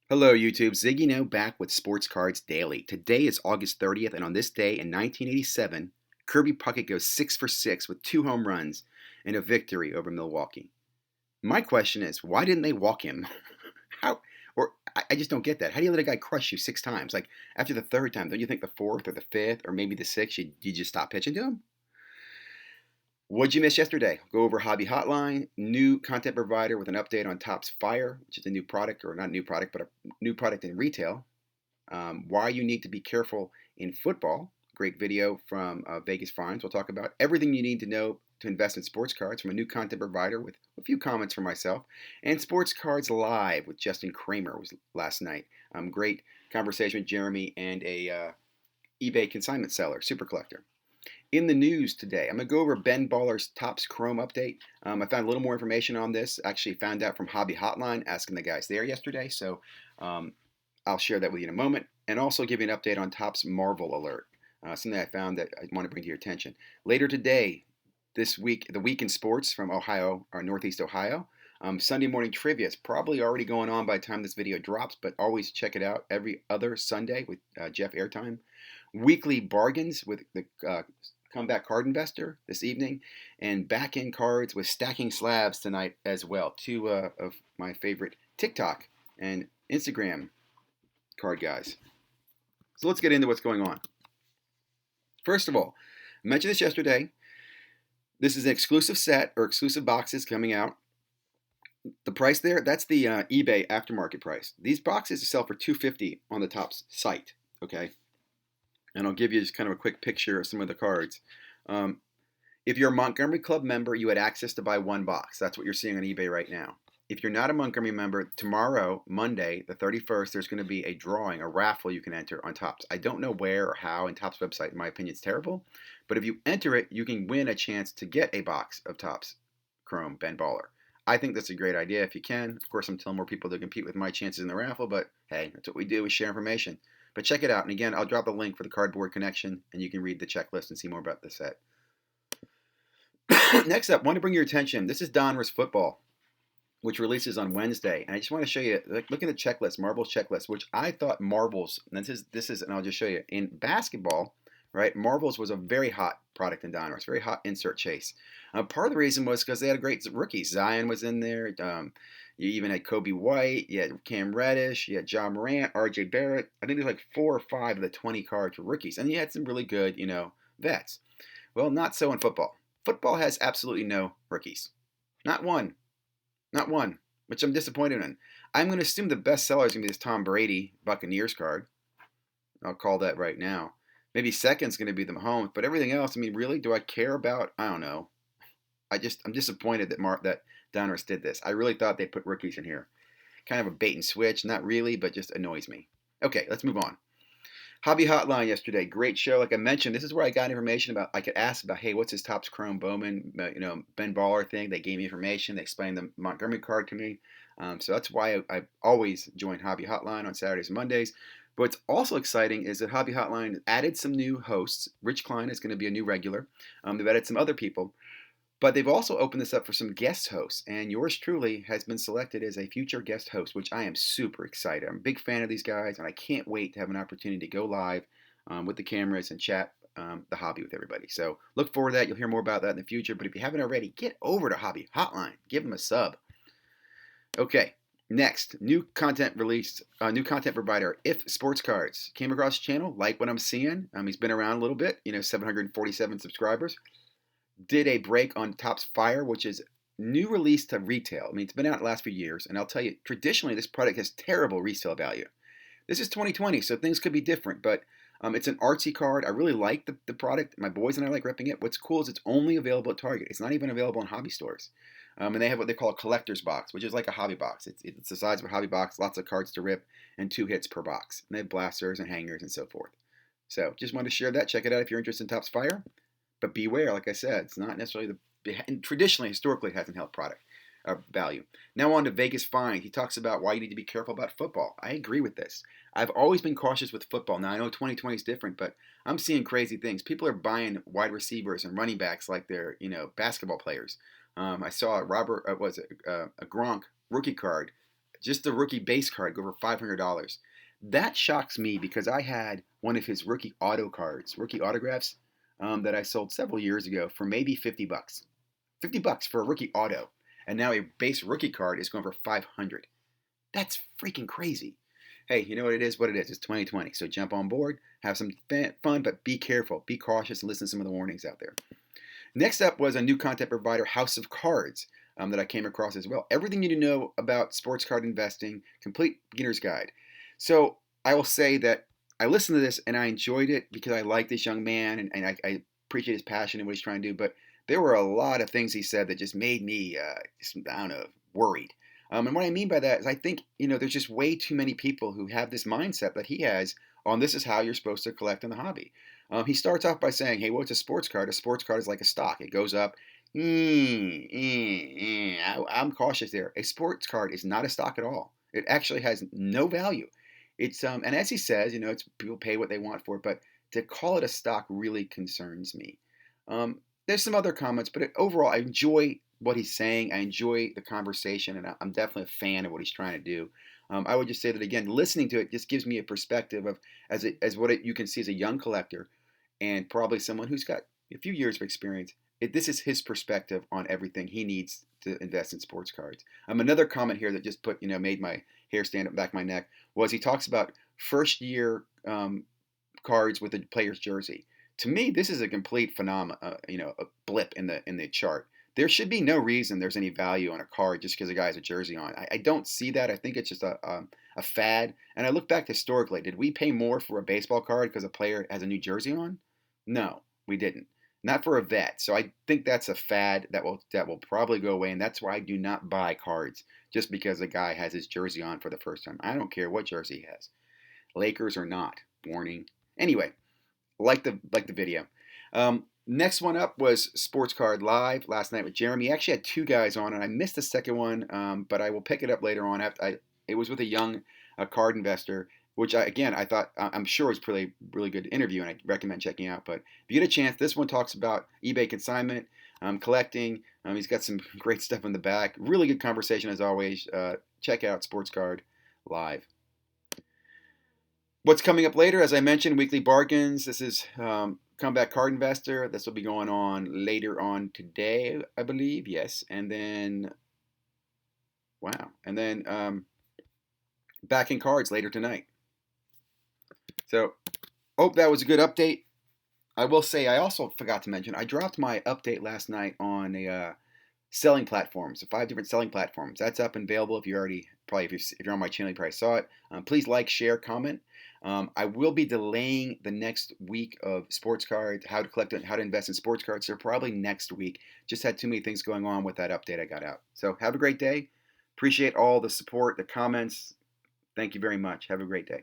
Hello, YouTube. ZiggyNo back with Sports Cards Daily. Today is August 30th, and on this day in 1987, Kirby Puckett goes 6 for 6 with 2 home runs and a victory over Milwaukee. My question is, why didn't they walk him? How? I just don't get that. How do you let a guy crush you 6 times? Like, after the third time, don't you think the fourth or the fifth or maybe the sixth, you just stop pitching to him? What'd you miss yesterday? Go over Hobby Hotline, new content provider with an update on Topps Fire, which is a new product, or not new product, but a new product in retail. Why you need to be careful in football. Great video from Vegas Finds. We'll talk about everything you need to know to invest in sports cards from a new content provider with a few comments from myself. And Sports Cards Live with Justin Kramer was last night. Great conversation with Jeremy and a eBay consignment seller, super collector. In the news today, I'm going to go over Ben Baller's Topps Chrome update. I found a little more information on this. Actually found out from Hobby Hotline, asking the guys there yesterday. So um, I'll share that with you in a moment. And also give you an update on Topps Marvel Alert, something I found that I want to bring to your attention. Later today, this week, the Week in Sports from Ohio, or Northeast Ohio. Sunday morning trivia is probably already going on by the time this video drops, but always check it out every other Sunday with Jeff Airtime. Weekly bargains with the Comeback Card Investor this evening, and back-end cards with Stacking Slabs tonight as well. Two of my favorite TikTok and Instagram card guys. So let's get into what's going on. First of all, I mentioned this yesterday. This is an exclusive set or exclusive boxes coming out. The price there, that's the eBay aftermarket price. These boxes sell for $250 on the Topps site, okay? And I'll give you just kind of a quick picture of some of the cards. If you're a Montgomery Club member, you had access to buy one box. That's what you're seeing on eBay right now. If you're not a Montgomery member, tomorrow, Monday, the 31st, there's going to be a drawing, a raffle you can enter on Topps. I don't know where or how, and Topps website, in my opinion, is terrible. But if you enter it, you can win a chance to get a box of Topps Chrome Ben Baller. I think that's a great idea if you can. Of course, I'm telling more people to compete with my chances in the raffle, but hey, that's what we do, we share information. But check it out. And again, I'll drop a link for the Cardboard Connection, and you can read the checklist and see more about the set. Next up, I want to bring your attention. This is Donruss Football, which releases on Wednesday. And I just want to show you, look at the checklist, Marbles checklist, which I thought Marbles, and this is, and I'll just show you. In basketball, right, Marbles was a very hot product in Donruss, very hot insert chase. Part of the reason was because they had a great rookies. Zion was in there. You even had Kobe White. You had Cam Reddish. You had John Morant, R.J. Barrett. I think there's like 4 or 5 of the 20 cards were rookies. And you had some really good, vets. Well, not so in football. Football has absolutely no rookies. Not one. Not one, which I'm disappointed in. I'm going to assume the best seller is going to be this Tom Brady Buccaneers card. I'll call that right now. Maybe second's going to be the Mahomes, but everything else, I mean, really, do I care about? I don't know. I'm disappointed that Donruss did this. I really thought they put rookies in here. Kind of a bait and switch, not really, but just annoys me. Okay, let's move on. Hobby Hotline yesterday, great show. Like I mentioned, this is where I got information about. I could ask about, hey, what's his Topps Chrome Bowman, Ben Baller thing. They gave me information. They explained the Montgomery card to me. So that's why I always join Hobby Hotline on Saturdays and Mondays. But what's also exciting is that Hobby Hotline added some new hosts. Rich Klein is going to be a new regular. They've added some other people. But they've also opened this up for some guest hosts, and yours truly has been selected as a future guest host, which I am super excited. I'm a big fan of these guys, and I can't wait to have an opportunity to go live with the cameras and chat the hobby with everybody. So look forward to that. You'll hear more about that in the future. But if you haven't already, get over to Hobby Hotline. Give them a sub. Okay, next, new content released, new content provider, If Sports Cards. Came across the channel, like what I'm seeing. He's been around a little bit, 747 subscribers. Did a break on Topps Fire, which is new release to retail. I mean, it's been out the last few years, and I'll tell you, traditionally, this product has terrible resale value. This is 2020, so things could be different, but it's an artsy card. I really like the product. My boys and I like repping it. What's cool is it's only available at Target. It's not even available in hobby stores. And they have what they call a collector's box, which is like a hobby box. It's the size of a hobby box, lots of cards to rip, and 2 hits per box. And they have blasters and hangers and so forth. So just wanted to share that. Check it out if you're interested in Topps Fire. But beware, like I said, it's not necessarily and traditionally, historically, it hasn't held product value. Now on to Vegas Find. He talks about why you need to be careful about football. I agree with this. I've always been cautious with football. Now I know 2020 is different, but I'm seeing crazy things. People are buying wide receivers and running backs like they're basketball players. I saw a Gronk rookie card Just the rookie base card go for $500. That shocks me because I had one of his rookie auto cards, rookie autographs, that I sold several years ago for maybe $50. $50 for a rookie auto, and now a base rookie card is going for 500. That's freaking crazy. Hey, you know what it is? What it is? It's 2020. So jump on board, have some fun, but be careful, be cautious, and listen to some of the warnings out there. Next up was a new content provider, House of Cards, that I came across as well. Everything you need to know about sports card investing, complete beginner's guide. So I will say that I listened to this and I enjoyed it because I like this young man and I appreciate his passion and what he's trying to do. But there were a lot of things he said that just made me, I don't know, worried. And what I mean by that is I think, there's just way too many people who have this mindset that he has on this is how you're supposed to collect in the hobby. He starts off by saying, hey, what's a sports card? A sports card is like a stock. It goes up. I'm cautious there. A sports card is not a stock at all. It actually has no value. It's and as he says, it's people pay what they want for it, but to call it a stock really concerns me. There's some other comments, but overall, I enjoy what he's saying. I enjoy the conversation, and I'm definitely a fan of what he's trying to do. I would just say that again, listening to it just gives me a perspective of as what you can see as a young collector, and probably someone who's got a few years of experience. This is his perspective on everything he needs to invest in sports cards. Another comment here that just made my hair stand up back of my neck was he talks about first year cards with the player's jersey. To me, this is a complete phenomenon, a blip in the chart. There should be no reason there's any value on a card just because a guy has a jersey on. I don't see that. I think it's just a fad. And I look back historically. Did we pay more for a baseball card because a player has a new jersey on? No, we didn't. Not for a vet. So I think that's a fad that will probably go away. And that's why I do not buy cards just because a guy has his jersey on for the first time. I don't care what jersey he has, Lakers or not. Warning. Anyway, like the video. Next one up was Sports Card Live last night with Jeremy. He actually had two guys on, and I missed the second one, but I will pick it up later on. It was with a young card investor, which I thought I'm sure was really good interview, and I recommend checking out. But if you get a chance, this one talks about eBay consignment, collecting. He's got some great stuff in the back. Really good conversation as always. Check out Sports Card Live. What's coming up later? As I mentioned, weekly bargains. This is Comeback Card Investor. This will be going on later on today, I believe. Yes, and then Back in Cards later tonight. So, hope that was a good update. I will say I also forgot to mention I dropped my update last night on selling platforms, so 5 different selling platforms. That's up and available. If you're on my channel, you probably saw it. Please like, share, comment. I will be delaying the next week of sports cards, how to collect and how to invest in sports cards. So probably next week. Just had too many things going on with that update I got out. So have a great day. Appreciate all the support, the comments. Thank you very much. Have a great day.